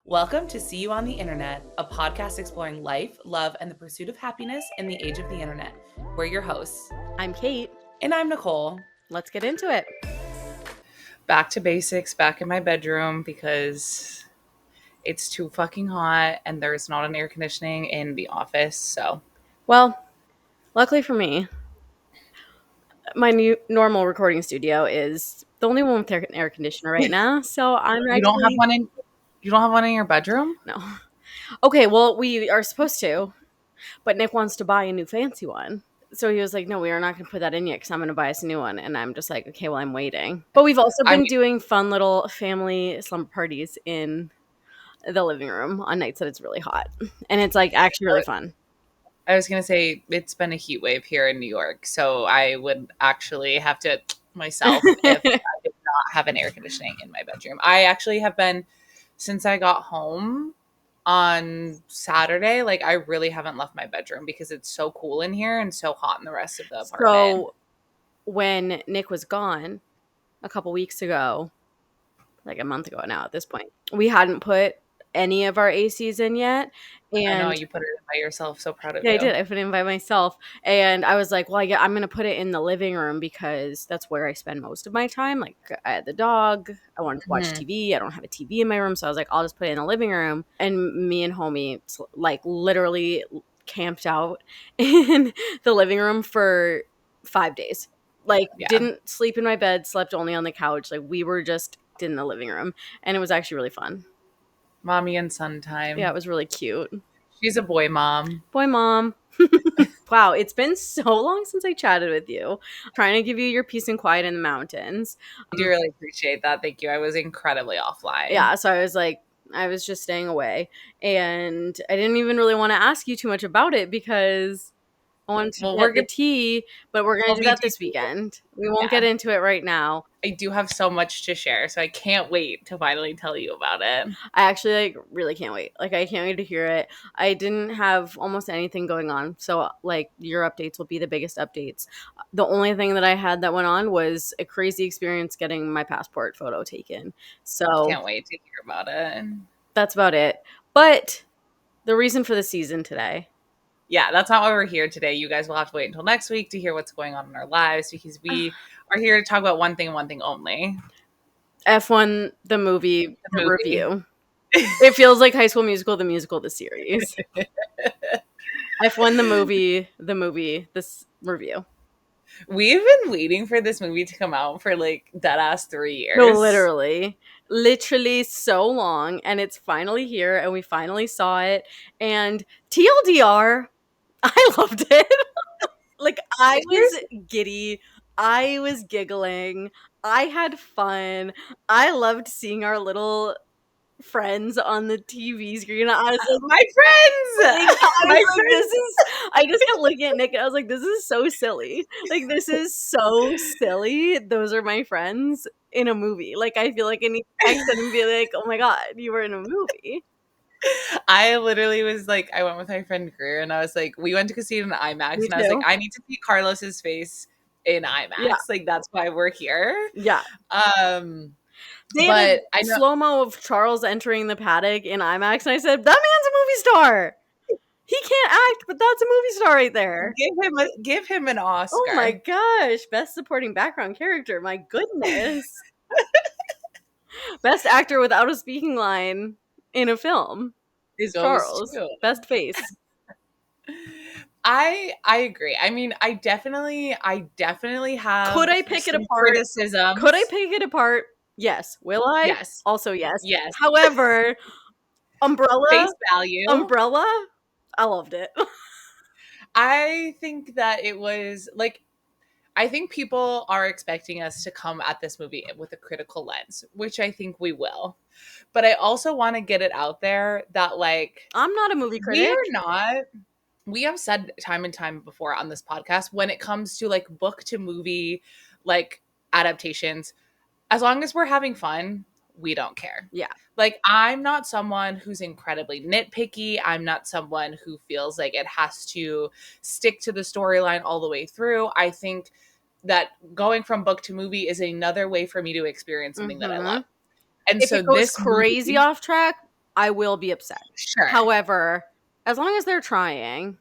Welcome to See You on the Internet, a podcast exploring life, love, and the pursuit of happiness in the age of the internet. We're your hosts. I'm Kate. And I'm Nicole. Let's get into it. Back to basics, back in my bedroom because it's too fucking hot and there's not an air conditioning in the office, so. Well, luckily for me, my new normal recording studio is the only one with an air conditioner right now, so I'm You don't have one in your bedroom? No. Okay, well, we are supposed to, but Nick wants to buy a new fancy one. So he was like, no, we are not going to put that in yet because I'm going to buy us a new one. And I'm just like, okay, well, I'm waiting. But we've also been doing fun little family slumber parties in the living room on nights that it's really hot. And it's like actually really fun. I was going to say it's been a heat wave here in New York. So I would actually have to myself if I did not have an air conditioning in my bedroom. I actually have been, since I got home on Saturday, like I really haven't left my bedroom because it's so cool in here and so hot in the rest of the apartment. So when Nick was gone a couple weeks ago, like a month ago now at this point, we hadn't put any of our ACs in yet. And I know you put it in by yourself. So proud of you. Yeah, I did. I put it in by myself. And I was like, well, I'm going to put it in the living room because that's where I spend most of my time. Like I had the dog. I wanted to watch TV. I don't have a TV in my room. So I was like, I'll just put it in the living room. And me and homie like literally camped out in the living room for 5 days. Like didn't sleep in my bed, slept only on the couch. Like we were just in the living room. And it was actually really fun. Mommy and son time. Yeah, it was really cute. She's a boy mom. Boy mom. Wow, it's been so long since I chatted with you. I'm trying to give you your peace and quiet in the mountains. I do really appreciate that. Thank you. I was incredibly offline. Yeah, so I was like, I was just staying away. And I didn't even really want to ask you too much about it because I wanted to get the tea, but we're going to do that this weekend. We won't get into it right now. I do have so much to share, so I can't wait to finally tell you about it. I actually really can't wait. I can't wait to hear it. I didn't have almost anything going on, so your updates will be the biggest updates. The only thing that I had that went on was a crazy experience getting my passport photo taken. So can't wait to hear about it. That's about it. But the reason for the season today. Yeah, that's not why we're here today. You guys will have to wait until next week to hear what's going on in our lives because we are here to talk about one thing and one thing only. F1, the movie. Review. It feels like High School Musical, the musical, the series. F1, the movie, this review. We've been waiting for this movie to come out for dead ass 3 years. No, literally so long, and it's finally here, and we finally saw it. And TLDR, I loved it. I was giddy. I was giggling. I had fun. I loved seeing our little friends on the TV screen. I was like, my friends! I just kept looking at Nick and I was like, this is so silly. This is so silly. Those are my friends in a movie. I feel like I need to text them and be like, oh my God, you were in a movie. I literally was I went with my friend Greer and I was like, we went to go see it in IMAX. And I was like, I need to see Carlos's face in IMAX. Yeah. That's why we're here. Yeah. They had a slow-mo of Charles entering the paddock in IMAX, and I said, that man's a movie star. He can't act, but that's a movie star right there. Give him an Oscar. Oh my gosh. Best supporting background character. My goodness. Best actor without a speaking line in a film is Charles. Best face. I agree. I mean, I definitely have. Could I pick it apart? Criticism. Could I pick it apart? Yes. Will I? Yes. Also yes. Yes. However, Umbrella. Face value. Umbrella. I loved it. I think that it was I think people are expecting us to come at this movie with a critical lens, which I think we will. But I also want to get it out there that I'm not a movie critic. We are not. We have said time and time before on this podcast, when it comes to book to movie adaptations, as long as we're having fun, we don't care. Yeah. I'm not someone who's incredibly nitpicky. I'm not someone who feels like it has to stick to the storyline all the way through. I think that going from book to movie is another way for me to experience something that I love. And if it goes crazy off track, I will be upset. Sure. However, as long as they're trying,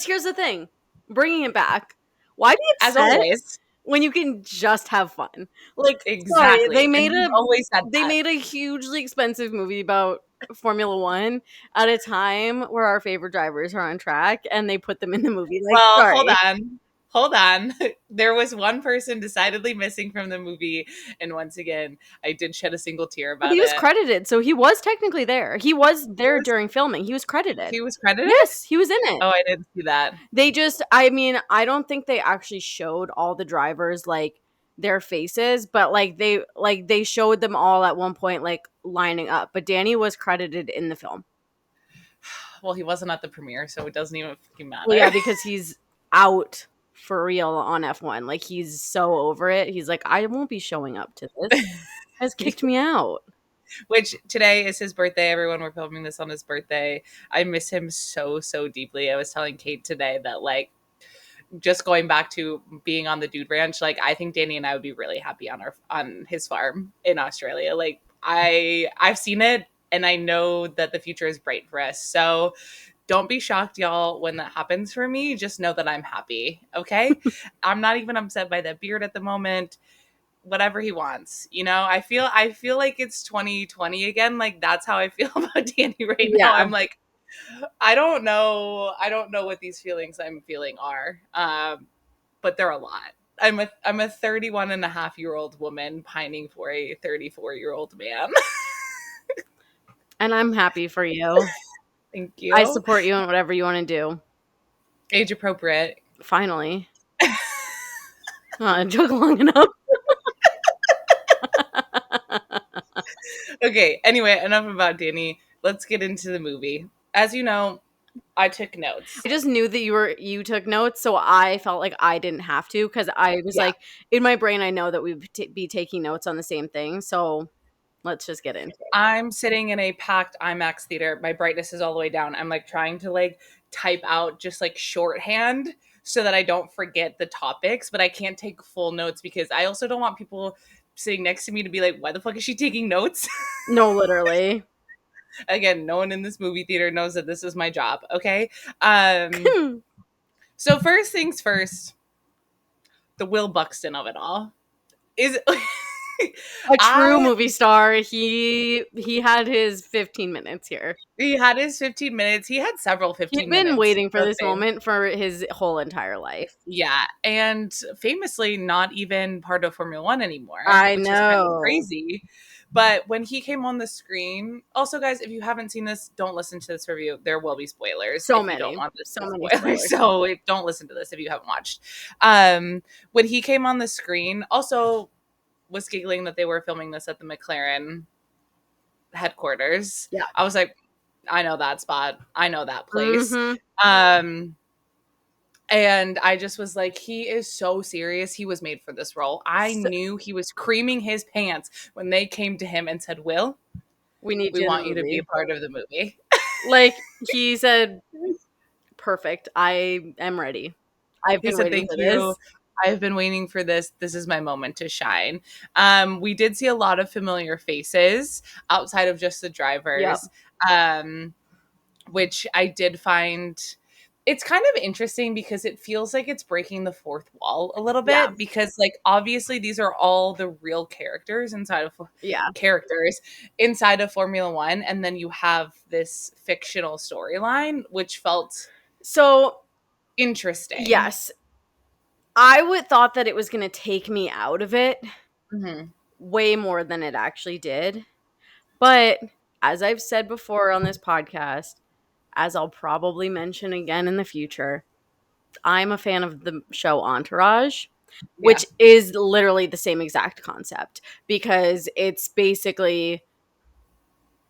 here's the thing, bringing it back. Why be As upset always. when you can just have fun? Like, sorry, Exactly. And you've always said they that. made a hugely expensive movie about Formula One at a time where our favorite drivers are on track, and they put them in the movie. Like, Well, hold sorry. on. Hold on. There was one person decidedly missing from the movie. And once again, I did shed a single tear But about he was it. credited, so he was technically there. He was there during filming. He was credited. He was credited? Yes, he was in it. Oh, I didn't see that. They just, I mean, I don't think they actually showed all the drivers like their faces, but they showed them all at one point like lining up. But Danny was credited in the film. Well, he wasn't at the premiere, so it doesn't even fucking matter. Well, yeah, because he's out for real on F1. Like, he's so over it. He's like, I won't be showing up to this. Has kicked me out. Which today is his birthday. Everyone, we're filming this on his birthday. I miss him so, so deeply. I was telling Kate today that, like, just going back to being on the Dude Ranch, like, I think Danny and I would be really happy on his farm in Australia. Like, I've seen it, and I know that the future is bright for us. So don't be shocked, y'all, when that happens for me. Just know that I'm happy. Okay. I'm not even upset by that beard at the moment. Whatever he wants, I feel like it's 2020 again. Like, that's how I feel about Danny right now. I'm like, I don't know what these feelings I'm feeling are, but they're a lot. I'm a 31 and a half year old woman pining for a 34-year-old man. And I'm happy for you. Thank you. I support you in whatever you want to do. Age appropriate. Finally. I took long enough. Okay, anyway, enough about Danny. Let's get into the movie. As you know, I took notes. I just knew that you took notes, so I felt like I didn't have to, because I was like, in my brain, I know that we'd be taking notes on the same thing. So let's just get into it. I'm sitting in a packed IMAX theater. My brightness is all the way down. I'm like trying to like type out just like shorthand so that I don't forget the topics, but I can't take full notes because I also don't want people sitting next to me to be like, why the fuck is she taking notes? No, literally. Again, no one in this movie theater knows that this is my job. Okay. So first things first, the Will Buxton of it all is a true movie star. He had his 15 minutes here. He had his 15 minutes. He had several 15 minutes. He'd been waiting for this moment for his whole entire life. Yeah, and famously not even part of Formula One anymore. I which know. is kind of crazy. But when he came on the screen, also, guys, if you haven't seen this, don't listen to this review. There will be spoilers. So if many. You don't want this so many spoilers. So don't listen to this if you haven't watched. When he came on the screen, also was giggling that they were filming this at the McLaren headquarters. Yeah. I was like, I know that spot. I know that place. Mm-hmm. And I just was like, he is so serious. He was made for this role. I knew he was creaming his pants when they came to him and said, Will, we want you to be a part of the movie. Like, he said, perfect. I am ready. I've been waiting for this. I've been waiting for this. This is my moment to shine. We did see a lot of familiar faces outside of just the drivers, which I did find... It's kind of interesting because it feels like it's breaking the fourth wall a little bit because, like, obviously these are all the real characters inside of Formula One, and then you have this fictional storyline, which felt so interesting. Yes, I would thought that it was going to take me out of it way more than it actually did, but as I've said before on this podcast, as I'll probably mention again in the future, I'm a fan of the show Entourage, which is literally the same exact concept because it's basically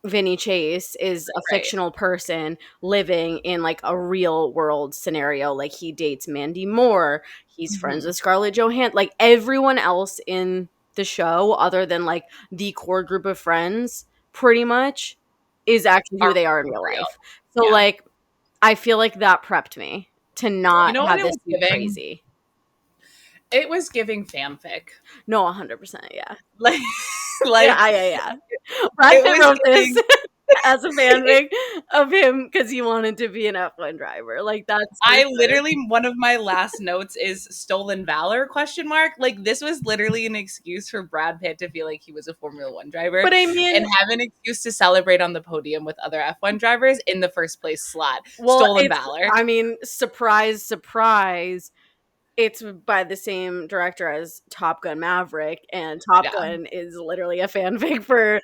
Vinny Chase is a fictional person living in like a real world scenario. Like, he dates Mandy Moore. He's friends with Scarlett Johansson. Like, everyone else in the show, other than like the core group of friends, pretty much is actually who they are in real life. So like, I feel like that prepped me to not have this be crazy. It was giving fanfic. No, 100%, yeah. Like yeah. Brad Pitt wrote this. as a fanfic of him because he wanted to be an F1 driver. Like, that's I just literally, one of my last notes is stolen valor question mark. Like, this was literally an excuse for Brad Pitt to feel like he was a Formula One driver But I mean, and have an excuse to celebrate on the podium with other F1 drivers in the first place slot. well, Stolen valor. I mean, surprise, surprise. It's by the same director as Top Gun Maverick, and Top Yeah. Gun is literally a fanfic for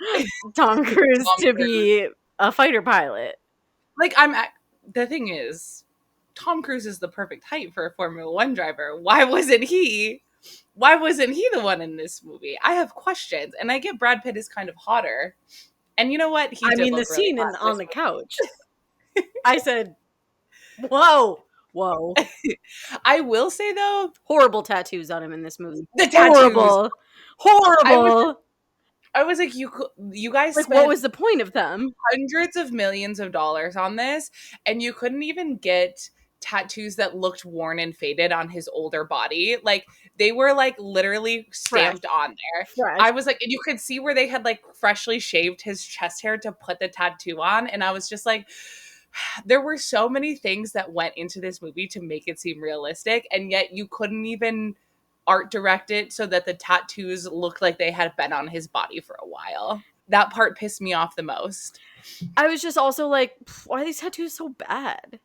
Tom Cruise Tom to Cruise. be a fighter pilot. Like, the thing is, Tom Cruise is the perfect height for a Formula One driver. Why wasn't he the one in this movie? I have questions, and I get Brad Pitt is kind of hotter. And you know what? He I did mean, the look really scene hot in on this the movie. couch. I said, whoa. I will say though, Horrible tattoos on him in this movie. the tattoos. Horrible. I was like, you guys Like, spent what was the point of them? hundreds of millions of dollars on this, and you couldn't even get tattoos that looked worn and faded on his older body. Like, they were like literally stamped on there. Fresh. I was like, and you could see where they had like freshly shaved his chest hair to put the tattoo on, and I was just like, there were so many things that went into this movie to make it seem realistic, and yet you couldn't even art direct it so that the tattoos looked like they had been on his body for a while. That part pissed me off the most. I was just also like, why are these tattoos so bad?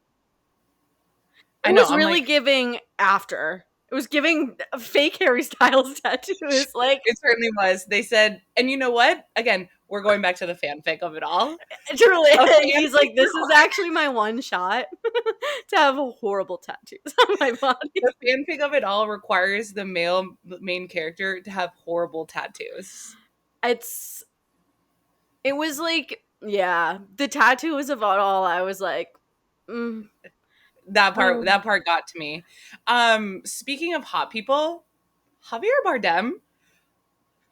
I know, was really giving after. It was giving fake Harry Styles tattoos. Like, it certainly was. They said, and you know what? Again, we're going back to the fanfic of it all. truly, Okay. he's like, this is actually my one shot to have horrible tattoos on my body. The fanfic of it all requires the male main character to have horrible tattoos. It was like, yeah, the tattoos of it all. I was like, That part got to me. Speaking of hot people, Javier Bardem.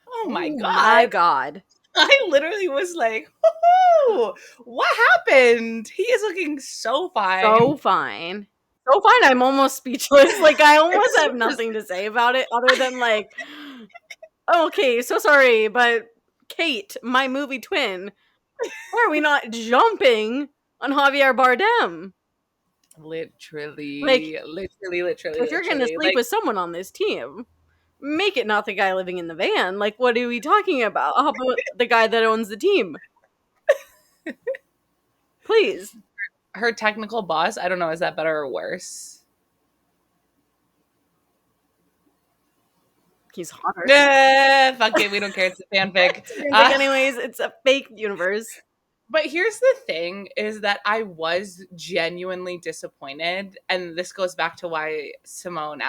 Oh my god. I literally was like, what happened? He is looking so fine. So fine. I'm almost speechless. Like, I almost have nothing to say about it other than like, okay, so sorry, but Kate, my movie twin, why are we not jumping on Javier Bardem? Literally. If you're gonna sleep with someone on this team, make it not the guy living in the van. Like, what are we talking about? How about the guy that owns the team? Please. Her technical boss, I don't know, is that better or worse? He's hotter. Fuck it, we don't care. It's a fanfic. Anyways, it's a fake universe. But here's the thing, is that I was genuinely disappointed, and this goes back to why Simone's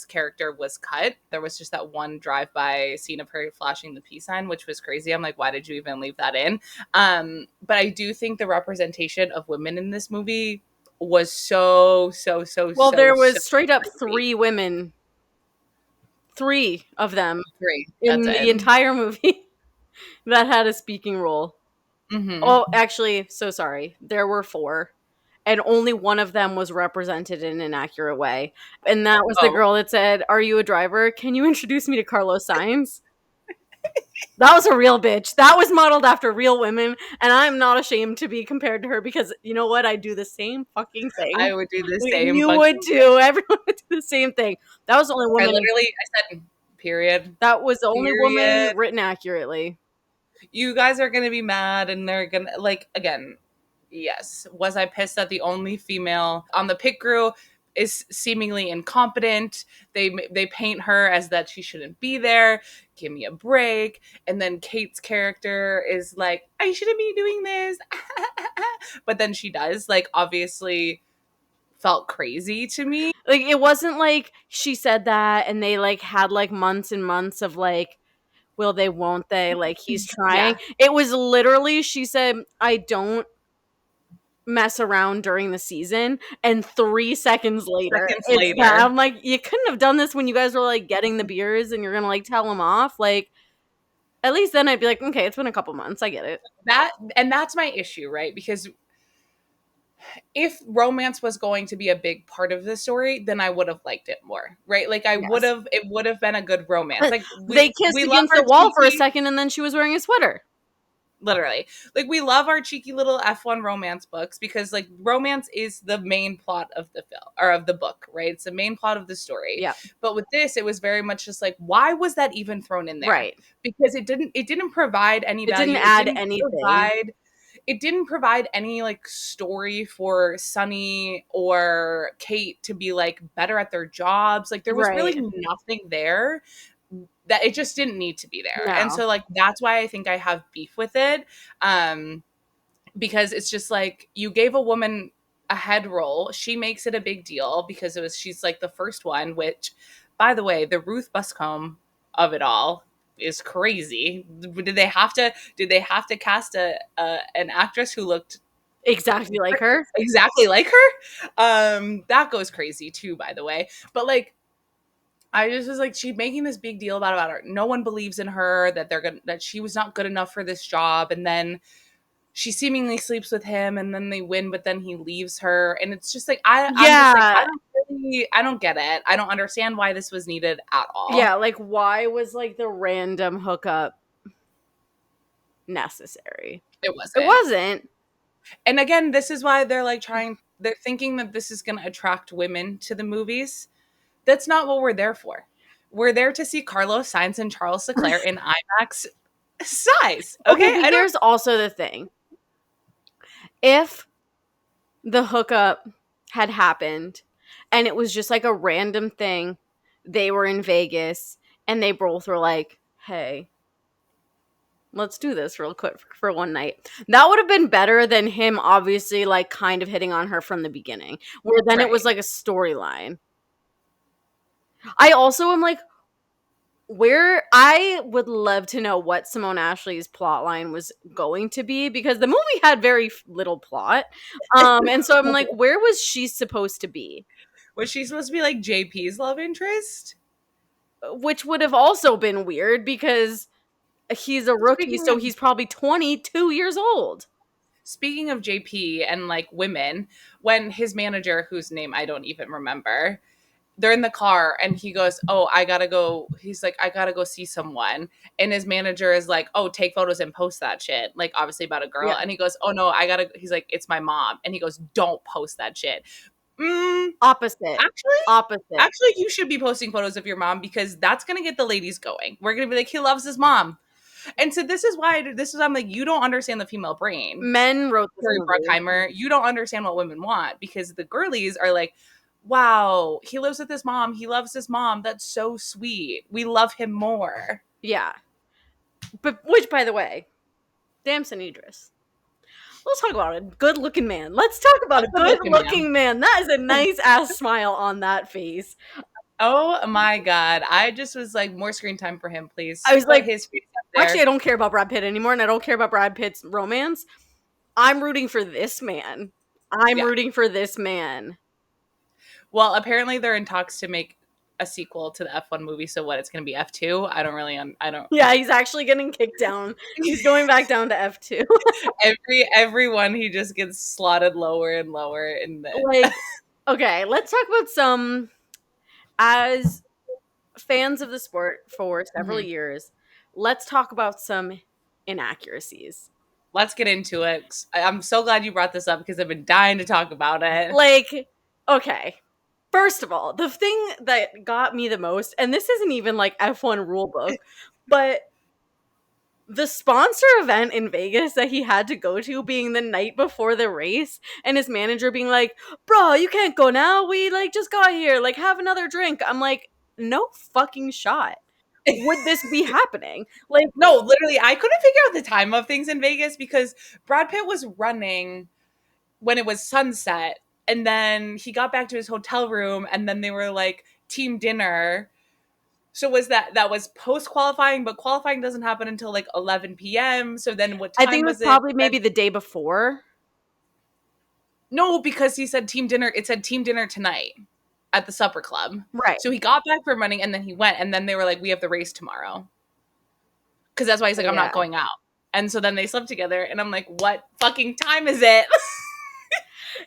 character was cut. There was just that one drive-by scene of her flashing the peace sign, which was crazy. I'm like, why did you even leave that in? But I do think the representation of women in this movie was so there was straight up 3 women. 3 of them. 3. In the entire movie. That had a speaking role. Mm-hmm. Oh, actually, so sorry. There were 4. And only one of them was represented in an accurate way. And that was the girl that said, "Are you a driver? Can you introduce me to Carlos Sainz?" That was a real bitch. That was modeled after real women. And I'm not ashamed to be compared to her because, you know what? I do the same fucking thing. I would do the same. You would too. Everyone would do the same thing. That was the only woman. I said, period. That was the only woman written accurately. You guys are going to be mad, and they're going to, like, again, yes. Was I pissed that the only female on the pit crew is seemingly incompetent? They paint her as that she shouldn't be there. Give me a break. And then Kate's character is like, I shouldn't be doing this. But then she does. Like, obviously felt crazy to me. Like, it wasn't like she said that and they, like, had, like, months and months of, like, will they, won't they? Like, he's trying. Yeah. It was literally, she said, I don't mess around during the season. And 3 seconds later, I'm like, you couldn't have done this when you guys were, like, getting the beers and you're going to, like, tell them off. Like, at least then I'd be like, okay, it's been a couple months. I get it. That's my issue, right? Because if romance was going to be a big part of the story, then I would have liked it more, right? Like, it would have been a good romance. Like, they kissed against the wall for a second and then she was wearing a sweater. Literally. Like, we love our cheeky little F1 romance books because, like, romance is the main plot of the film or of the book, right? It's the main plot of the story. Yeah. But with this, it was very much just like, why was that even thrown in there? Right. Because it didn't provide any It didn't value. add anything. It didn't provide any like story for Sunny or Kate to be like better at their jobs. Like, there was really Right. nothing there, that it just didn't need to be there. And No. so, like, that's why I think I have beef with it. Because it's just like, you gave a woman a head role. She makes it a big deal because she's like the first one, which, by the way, the Ruth Buscombe of it all is crazy. Did they have to cast an actress who looked Exactly like her. exactly like her? That goes crazy too, by the way. But like, I just was like, she's making this big deal about her. No one believes in her, that she was not good enough for this job, and then she seemingly sleeps with him, and then they win, but then he leaves her, and it's just like, I'm just like, Yeah. I don't get it. I don't understand why this was needed at all. Yeah, like why was like the random hookup necessary? It It wasn't. wasn't. And again, this is why they're thinking that this is going to attract women to the movies. That's not what we're there for. We're there to see Carlos Sainz and Charles Leclerc in IMAX size. Okay, Okay, but I don't. here's also the thing. If the hookup had happened and it was just like a random thing, they were in Vegas and they both were like, hey, let's do this real quick for one night. That would have been better than him obviously like kind of hitting on her from the beginning, where then it was Right. like a storyline. I also am like, where I would love to know what Simone Ashley's plot line was going to be, because the movie had very little plot. And so I'm like, where was she supposed to be? Was she supposed to be like JP's love interest? Which would have also been weird because he's a rookie, Speaking so of he's probably 22 years old. speaking of JP and like women, when his manager, whose name I don't even remember, they're in the car and he goes, "Oh, I gotta go." He's like, "I gotta go see someone," and his manager is like, "Oh, take photos and post that shit," like obviously about a girl. Yeah. And he goes, "Oh no, I gotta." He's like, "It's my mom," and he goes, "Don't post that shit." Mm, Opposite. actually, Opposite. actually, you should be posting photos of your mom because that's gonna get the ladies going. We're gonna be like, he loves his mom. And so this is why I'm like, you don't understand the female brain, Men wrote this Terry movie. Bruckheimer. You don't understand what women want because the girlies are like, wow, he lives with his mom. He loves his mom. That's so sweet. We love him more. Yeah. But which, by the way, Damson Idris. Let's talk about a good looking man. Let's talk about A a good good looking man. looking man. That is a nice ass smile on that face. Oh my God. I just was like, more screen time for him, please. I was Put like, his face up actually, I there. don't care about Brad Pitt anymore, and I don't care about Brad Pitt's romance. I'm rooting for this man. I'm Yeah. rooting for this man. Well, apparently they're in talks to make a sequel to the F1 movie. So what? It's going to be F2. I don't. Yeah, he's actually getting kicked down. He's going back down to F2. Everyone he just gets slotted lower and lower in the. Like, okay, let's talk about some, as fans of the sport for several Mhm. years, let's talk about some inaccuracies. Let's get into it. I'm so glad you brought this up because I've been dying to talk about it. Like, okay. First of all, the thing that got me the most, and this isn't even like F1 rulebook, but the sponsor event in Vegas that he had to go to being the night before the race, and his manager being like, "Bro, you can't go now. We like just got here. Like, have another drink." I'm like, no fucking shot would this be happening. Like, No, literally, I couldn't figure out the time of things in Vegas because Brad Pitt was running when it was sunset, and then he got back to his hotel room, and then they were like team dinner. So that was post qualifying, but qualifying doesn't happen until like 11 p.m. So then what I time think it was was it? probably maybe the day before. No, because he said team dinner. It said team dinner tonight at the supper club. Right. So he got back from running, and then he went, and then they were like, "We have the race tomorrow," because that's why he's like, "I'm Yeah. not going out." And so then they slept together, and I'm like, "What fucking time is it?"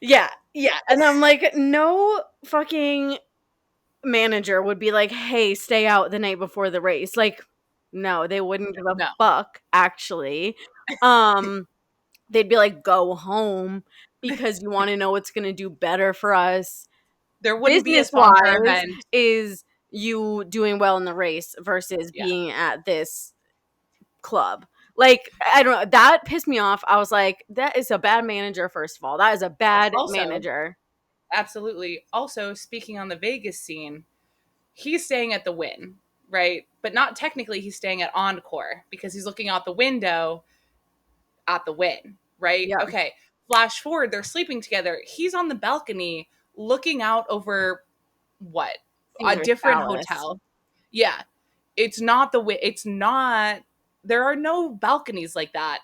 Yeah. Yeah. And I'm like, no fucking manager would be like, "Hey, stay out the night before the race." Like, no, they wouldn't give a No. fuck, actually. They'd be like, go home because you want to know what's going to do better for us. There wouldn't be a Business sponsor wise event. is you doing well in the race versus Yeah. being at this club. Like, I don't know. That pissed me off. I was like, that is a bad manager, first of all. That is a bad Also, manager. absolutely. Also, speaking on the Vegas scene, he's staying at the Wynn, right? But not technically, he's staying at Encore because he's looking out the window at the Wynn, right? Yep. Okay. Flash forward, they're sleeping together. He's on the balcony looking out over what? A Caesar's different Palace. hotel. Yeah. It's not it's not, there are no balconies like that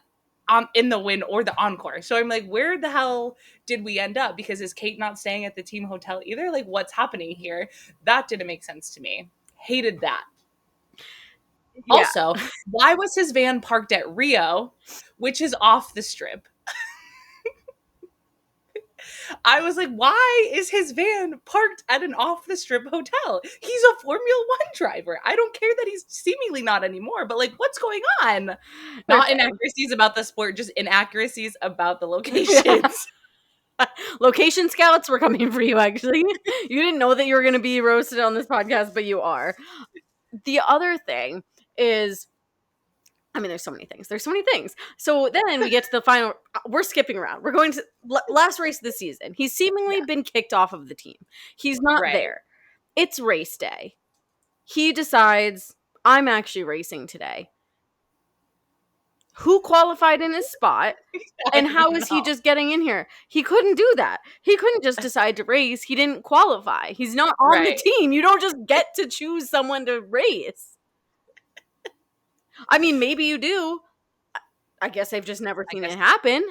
in the Wynn or the Encore. So I'm like, where the hell did we end up? Because is Kate not staying at the team hotel either? Like, what's happening here? That didn't make sense to me. Hated that. Yeah. Also, why was his van parked at Rio, which is off the strip? I was like, why is his van parked at an off the strip hotel? He's a Formula One driver. I don't care that he's seemingly not anymore, but like, what's going on? Not Okay. inaccuracies about the sport, just inaccuracies about the locations. Location scouts were coming for you, actually. You didn't know that you were going to be roasted on this podcast, but you are. The other thing is, I mean, there's so many things. There's so many things. So then we get to the final. We're skipping around. We're going to last race of the season. He's seemingly been kicked off of the team. He's not Right. there. It's race day. He decides, I'm actually racing today. Who qualified in his spot? And how is he just getting in here? He couldn't do that. He couldn't just decide to race. He didn't qualify. He's not on the team. You don't just get to choose someone to race. I mean, maybe you do. I guess I've just never seen it happen.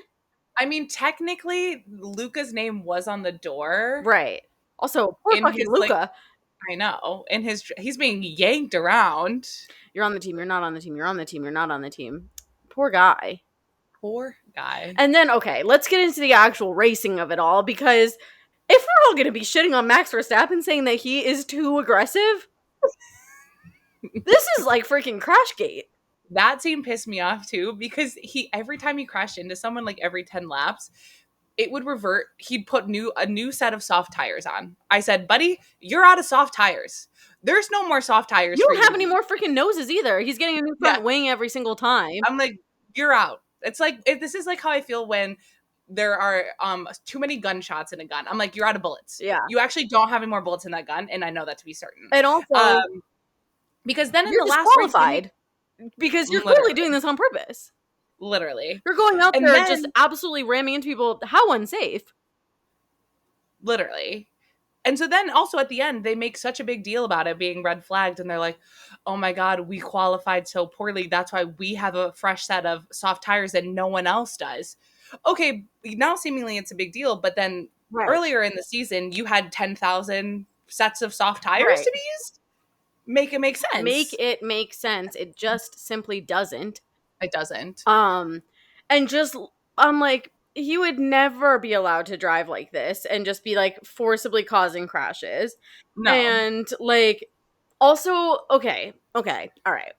I mean, technically, Luca's name was on the door. Right. Also, poor fucking Luca. Like, I know. He's being yanked around. You're on the team. You're not on the team. You're on the team. You're not on the team. Poor guy. Poor guy. And then, okay, let's get into the actual racing of it all, because if we're all going to be shitting on Max Verstappen saying that he is too aggressive, this is like freaking Crashgate. That scene pissed me off too, because every time he crashed into someone, like every 10 laps, it would revert. He'd put a new set of soft tires on. I said, buddy, you're out of soft tires. There's no more soft tires. You don't have any more freaking noses either. He's getting a new front wing every single time. I'm like, you're out. It's like, this is like how I feel when there are too many gunshots in a gun. I'm like, you're out of bullets. Yeah. You actually don't have any more bullets in that gun, and I know that to be certain. And also, because then in you're the last race, because you're clearly doing this on purpose. Literally. You're going out there just absolutely ramming into people. How unsafe. Literally. And so then also at the end, they make such a big deal about it being red flagged. And they're like, oh my God, we qualified so poorly. That's why we have a fresh set of soft tires that no one else does. Okay, now seemingly it's a big deal. But then earlier in the season, you had 10,000 sets of soft tires to be used. Make it make sense. Make it make sense. It just simply doesn't. It doesn't. And just, I'm like, he would never be allowed to drive like this and just be like forcibly causing crashes. No. And like, also, okay, all right.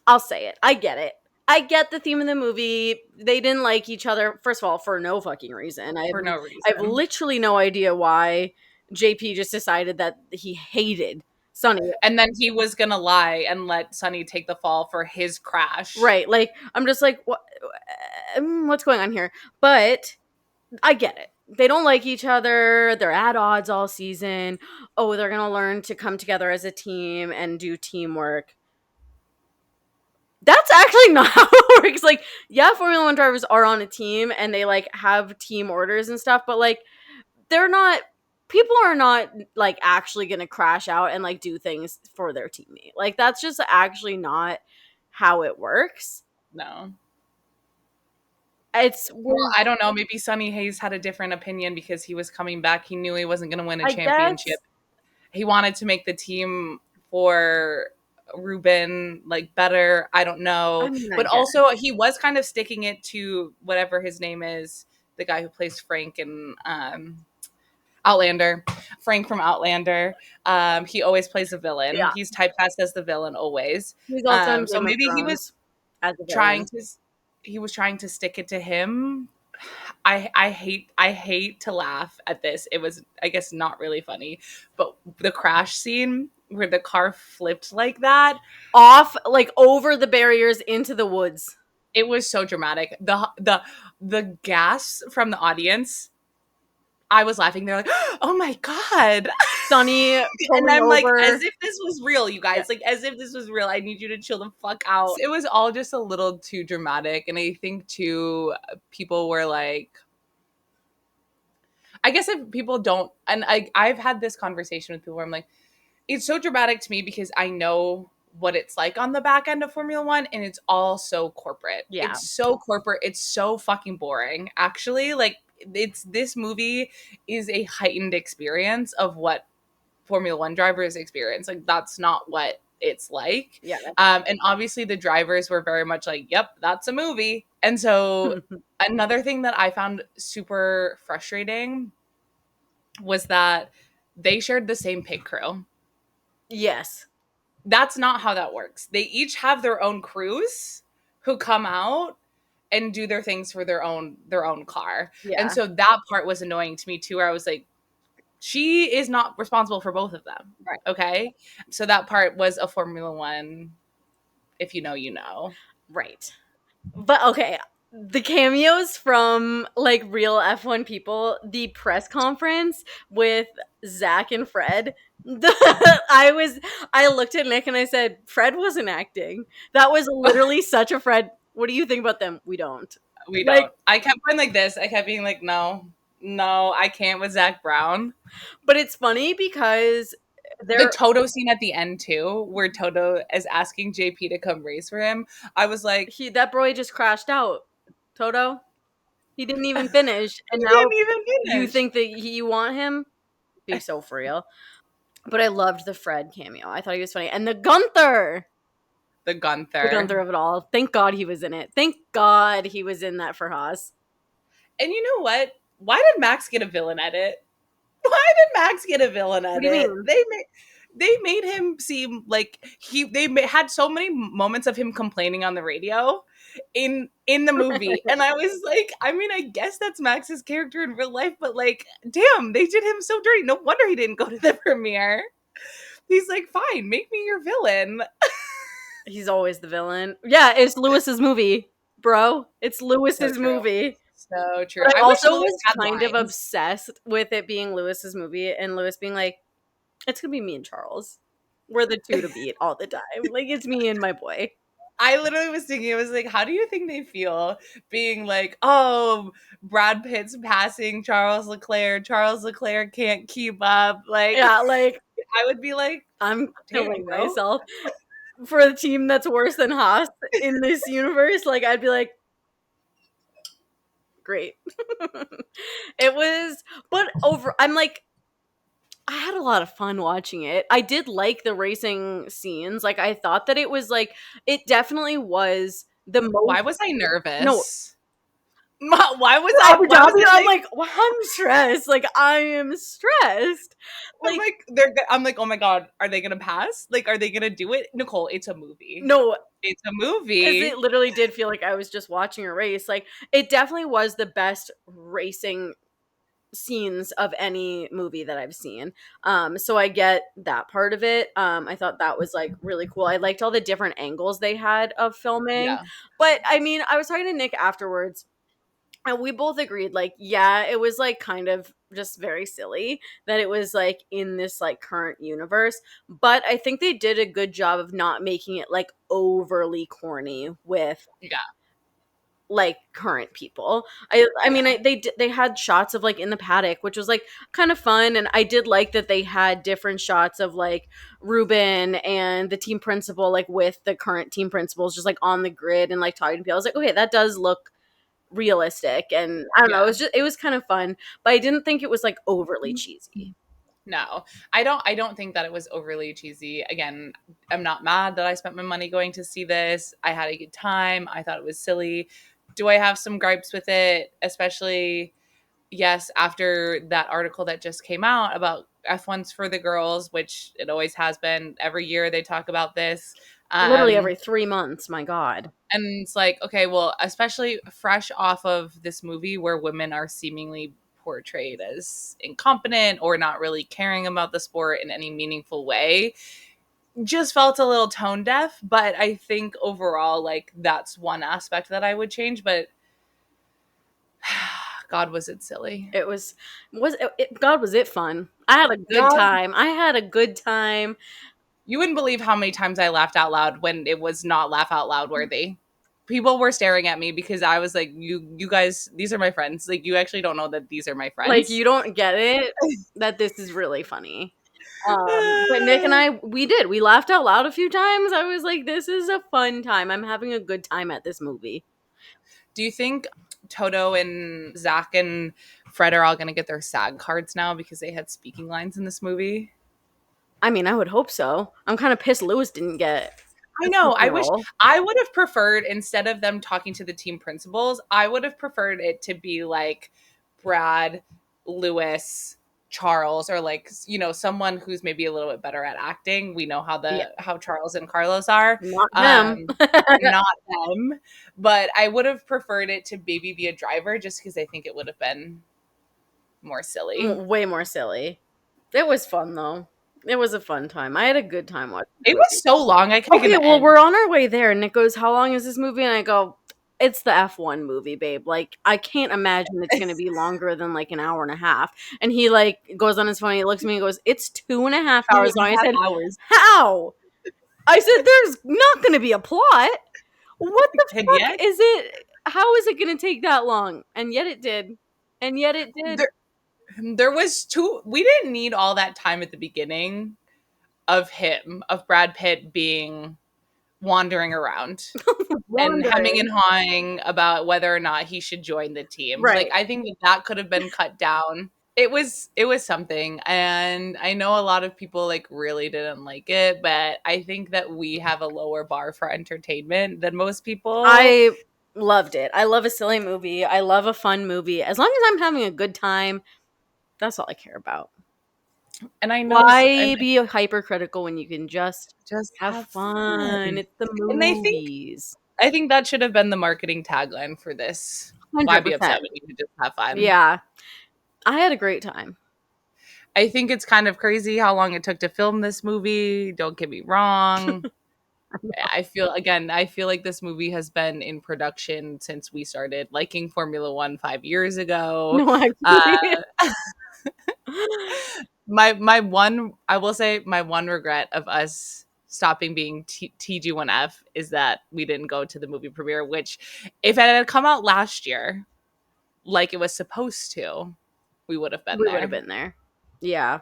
I'll say it. I get it. I get the theme of the movie. They didn't like each other, first of all, for no fucking reason. For no reason. I have literally no idea why JP just decided that he hated Sonny. And then he was going to lie and let Sonny take the fall for his crash. Right. Like, I'm just like, what's going on here? But I get it. They don't like each other. They're at odds all season. Oh, they're going to learn to come together as a team and do teamwork. That's actually not how it works. Like, yeah, Formula One drivers are on a team and they like have team orders and stuff, but like, people are not like actually going to crash out and like do things for their teammate. Like, that's just actually not how it works. No. Well, I don't know. Maybe Sonny Hayes had a different opinion because he was coming back. He knew he wasn't going to win a championship. He wanted to make the team for Ruben like better. I don't know. But also he was kind of sticking it to whatever his name is, the guy who plays Frank in Outlander. Frank from Outlander. He always plays a villain. Yeah. He's typecast as the villain always. He's also so maybe he was trying to he was trying to stick it to him. I hate to laugh at this. It was, I guess, not really funny, but the crash scene where the car flipped like that, Off, like, over the barriers into the woods. it was so dramatic. The gas from the audience, I was laughing. They're like, "Oh my god!" Sunny And pulling I'm like, over. as if this was real, you Yeah. guys. Like, as if this was real. I need you to chill the fuck out. It was all just a little too dramatic, and I think too, people were like, I guess if people don't, and I've had this conversation with people where I'm like, it's so dramatic to me because I know what it's like on the back end of Formula One, and it's all so corporate. Yeah. It's so corporate. It's so fucking boring. Actually, like, it's this movie is a heightened experience of what Formula One drivers experience. Like, that's not what it's like. Yeah. And obviously the drivers were very much like, yep, that's a movie. And so another thing that I found super frustrating was that they shared the same pit crew. Yes. That's not how that works. They each have their own crews who come out and do their things for their own car. Yeah. And so that part was annoying to me too, where I was like, she is not responsible for both of them. Right. Okay. So that part was a Formula One. If you know, you know. Right. But okay, the cameos from like real F1 people, the press conference with Zach and Fred. I looked at Nick and I said, Fred wasn't acting. That was literally such a Fred. What do you think about them? We don't. We Like, don't. I kept going like this. I kept being like, no, I can't with Zach Brown. but it's funny because The Toto scene at the end too, where Toto is asking JP to come race for him. I was like, that boy just crashed out. Toto, he didn't even finish, and he now didn't even you finish. think that you want him? Be so for real. But I loved the Fred cameo. I thought he was funny. And the Gunther. The The Gunther. Gunther of it all. Thank God he was in it. Thank God he was in that for Haas. And you know what? Why did Max get a villain edit? Why did Max get a villain edit? What do you mean? They made him seem like had so many moments of him complaining on the radio in the movie, and I was like, I mean, I guess that's Max's character in real life, but like, damn, they did him so dirty. No wonder he didn't go to the premiere. He's like, fine, make me your villain. He's always the villain. Yeah, it's Lewis's movie, bro. It's Lewis's So true. movie. So true. But I wish also Lewis was had kind of lines. obsessed with it being Lewis's movie and Lewis being like, it's gonna be me and Charles. We're the two to beat all the time. Like, it's me and my boy. I literally was thinking, I was like, how do you think they feel being like, oh, Brad Pitt's passing Charles Leclerc. Charles Leclerc can't keep up. Like, Yeah, like, I would be like, I'm damn, killing bro. myself for a team that's worse than Haas in this universe. Like, I'd be like, great. It was, but I'm like, I had a lot of fun watching it. I did like the racing scenes. Like, I thought that it was like, it definitely was the most. Why was I nervous? No. Why was I? Abu Why was Dhabi, I I'm like, well, I'm stressed. Like, I am stressed. I'm like, oh my god, are they gonna pass? Like, are they gonna do it? Nicole, it's a movie. No, It's a because movie. it literally did feel like I was just watching a race. Like, it definitely was the best racing scenes of any movie that I've seen. So I get that part of it. I thought that was like really cool. I liked all the different angles they had of filming. Yeah. But I mean, I was talking to Nick afterwards, and we both agreed, like, yeah, it was like kind of just very silly that it was like in this like current universe. But I think they did a good job of not making it like overly corny with Yeah. like current people. I mean, they had shots of like in the paddock, which was like kind of fun, and I did like that they had different shots of like Ruben and the team principal, like with the current team principals, just like on the grid and like talking to people. I was like, okay, that does look realistic, and I don't know, it was kind of fun, but I didn't think it was like overly cheesy. No, I don't think that it was overly cheesy. Again, I'm not mad that I spent my money going to see this. I had a good time. I thought it was silly. Do I have some gripes with it? Especially, yes, after that article that just came out about F1's for the girls, which it always has been. Every year they talk about this. Literally every 3 months, my God. And it's like, okay, well, especially fresh off of this movie where women are seemingly portrayed as incompetent or not really caring about the sport in any meaningful way, just felt a little tone deaf. But I think overall, like, that's one aspect that I would change. But God, was it silly? It God, was it fun. I had a good God, time. I had a good time. you wouldn't believe how many times I laughed out loud when it was not laugh out loud worthy. People were staring at me because I was like, you guys, these are my friends. Like, you actually don't know that these are my Like, friends. you don't get it that this is really funny. But Nick and I, we laughed out loud a few times. I was like, this is a fun time. I'm having a good time at this movie. Do you think Toto and Zach and Fred are all going to get their SAG cards now because they had speaking lines in this movie? I mean, I would hope so. I'm kind of pissed Lewis didn't get I a know. I speaking wish role. I would have preferred, instead of them talking to the team principals, I would have preferred it to be like Brad, Lewis, Charles, or like, someone who's maybe a little bit better at acting. We know Yeah, how Charles and Carlos are. not them. Um, not them, but I would have preferred it to maybe be a driver just because I think it would have been more silly. Way more silly. It was fun though. It was a fun time. I had a good time watching the It was movie. so long. I kept Okay, thinking the well, end. we're on our way there. Nick goes, "How long is this movie?" And I go, "It's the F1 movie, babe. Like, I can't imagine it's going to be longer than like an hour and a half." And he like goes on his phone. He looks at me and goes, "It's 2.5 hours long." I said, Hours. "How?" I said, "There's not going to be a plot. What the And fuck yet, is it? How is it going to take that long?" And yet it did. And yet it did. there was we didn't need all that time at the beginning of Brad Pitt being wandering around and hemming Wandering. and hawing about whether or not he should join the team. Like, Right. I think that could have been cut down. It was something, and I know a lot of people like really didn't like it, but I think that we have a lower bar for entertainment than most people. I loved it. I love a silly movie. I love a fun movie. As long as I'm having a good time, that's all I care about. And I know, and Why be hypercritical when you can just just have have fun? fun. It's the And movies. I think that should have been the marketing tagline for this. Why be upset 100%. when you can just have fun? Yeah. I had a great time. I think it's kind of crazy how long it took to film this movie. Don't get me wrong. I feel like this movie has been in production since we started liking Formula One 5 years ago. No, Uh, actually. my one, I will say, my one regret of us stopping being TG1F is that we didn't go to the movie premiere. Which, if it had come out last year, like it was supposed to, we would have been We would have there. been there. Yeah.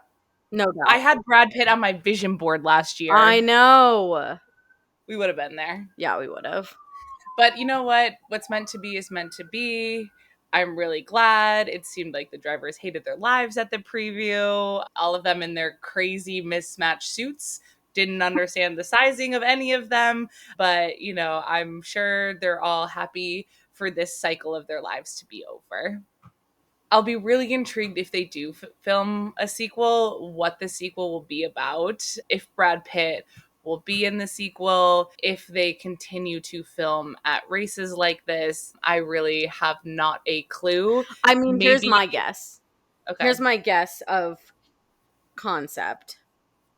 No I doubt. had Brad Pitt on my vision board last I year. know. We would have been there. Yeah, we would have. But you know what? What's meant to be is meant to be. I'm really glad. It seemed like the drivers hated their lives at the preview. All of them in their crazy mismatched suits. Didn't understand the sizing of any of them. But, I'm sure they're all happy for this cycle of their lives to be over. I'll be really intrigued if they do film a sequel, what the sequel will be about, if Brad Pitt will be in the sequel, if they continue to film at races like this. I really have not a clue. I mean, here's Maybe, my guess. okay. Here's my guess of concept.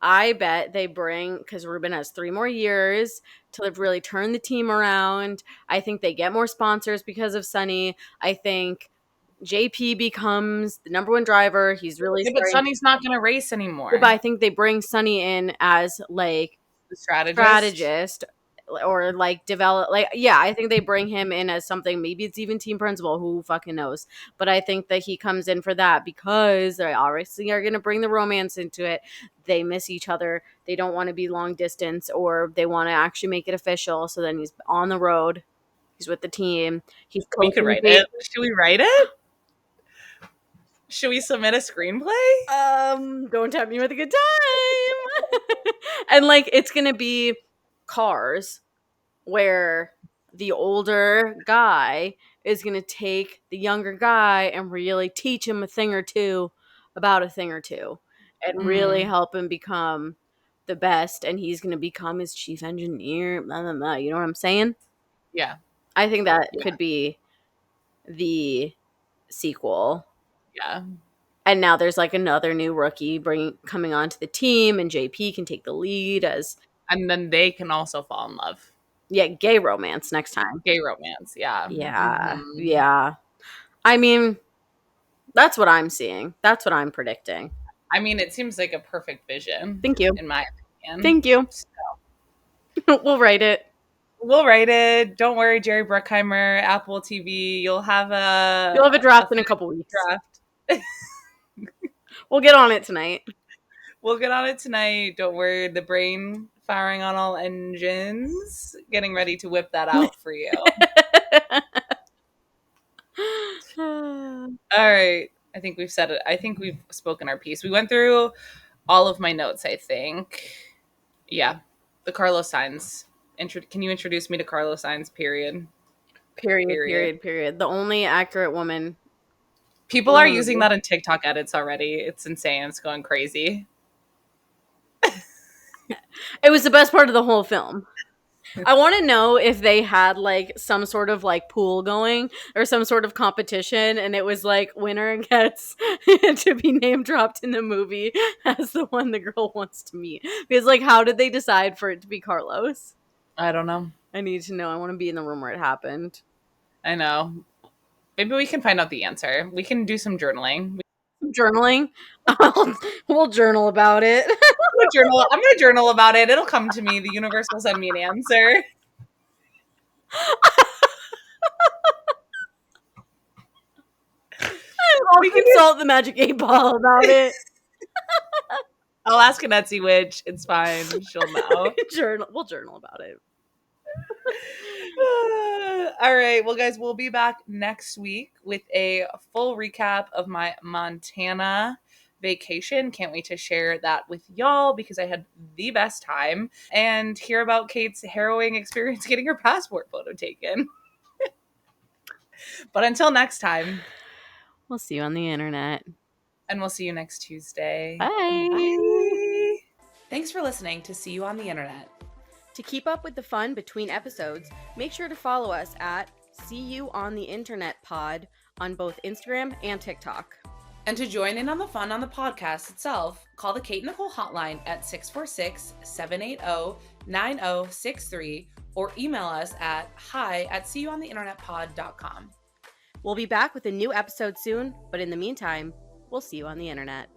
I bet they bring, because Ruben has 3 more years to really turn the team around. I think they get more sponsors because of Sonny. I think JP becomes the number one driver. He's really Yeah, but starting. Sonny's not going to race Yeah, but anymore. I think they bring Sonny in as like The strategist. strategist or like develop, like, yeah, I think they bring him in as something. Maybe it's even team principal, who fucking knows. But I think that he comes in for that because they obviously are going to bring the romance into it. They miss each other, they don't want to be long distance, or they want to actually make it official. So then he's on the road, he's with the team, he's We could coaching write it. Should we write it? Should we submit a screenplay? don't tempt me with a good time. And like, it's gonna be Cars, where the older guy is going to take the younger guy and really teach him a thing or two about a thing or two and really Mm. help him become the best and he's going to become his chief engineer, blah, blah, blah. You know what I'm saying? Yeah. I think that Yeah. could be the sequel. Yeah. And now there's like another new rookie coming onto the team, and JP can take the lead as And then they can also fall in love. gay romance next time. Gay romance. Yeah. Yeah. Mhm. Yeah. I mean, that's what I'm seeing. That's what I'm predicting. I mean, it seems like a perfect vision. Thank you. In my opinion. Thank you. So, We'll write it. we'll write it. Don't worry, Jerry Bruckheimer, Apple TV. You'll have a Draft in a couple weeks. draft. We'll get on it tonight. We'll get on it tonight. Don't worry, the brain firing on all engines, getting ready to whip that out for you. All right. I think we've said it. I think we've spoken our piece. We went through all of my notes, I think. Yeah. The Carlos Sainz. Can you introduce me to Carlos Sainz, period? Period. The only accurate woman. People are using that in TikTok edits already. It's insane. It's going crazy. It was the best part of the whole film. I want to know if they had like some sort of like pool going or some sort of competition, and it was like winner gets to be name dropped in the movie as the one the girl wants to meet. Because like, how did they decide for it to be Carlos? I don't know. I need to know. I want to be in the room where it happened. I know. Maybe we can find out the answer. We can do some journaling. Journaling? We'll journal about it. I'm going to journal about it. It'll come to me. The universe will send me an answer. I'll consult the Magic 8 Ball about it. I'll ask an Etsy witch. It's fine. She'll know. We'll journal about it. All right. Well, guys, we'll be back next week with a full recap of my Montana vacation. Can't wait to share that with y'all because I had the best time and hear about Kate's harrowing experience getting her passport photo taken. But until next time, we'll see you on the internet. And we'll see you next Tuesday. Bye. Bye. Thanks for listening to See You on the Internet. To keep up with the fun between episodes, make sure to follow us at See You on the Internet Pod on both Instagram and TikTok. And to join in on the fun on the podcast itself, call the Kate Nicole hotline at 646-780-9063 or email us at hi@seeyouontheinternetpod.com. We'll be back with a new episode soon, but in the meantime, we'll see you on the internet.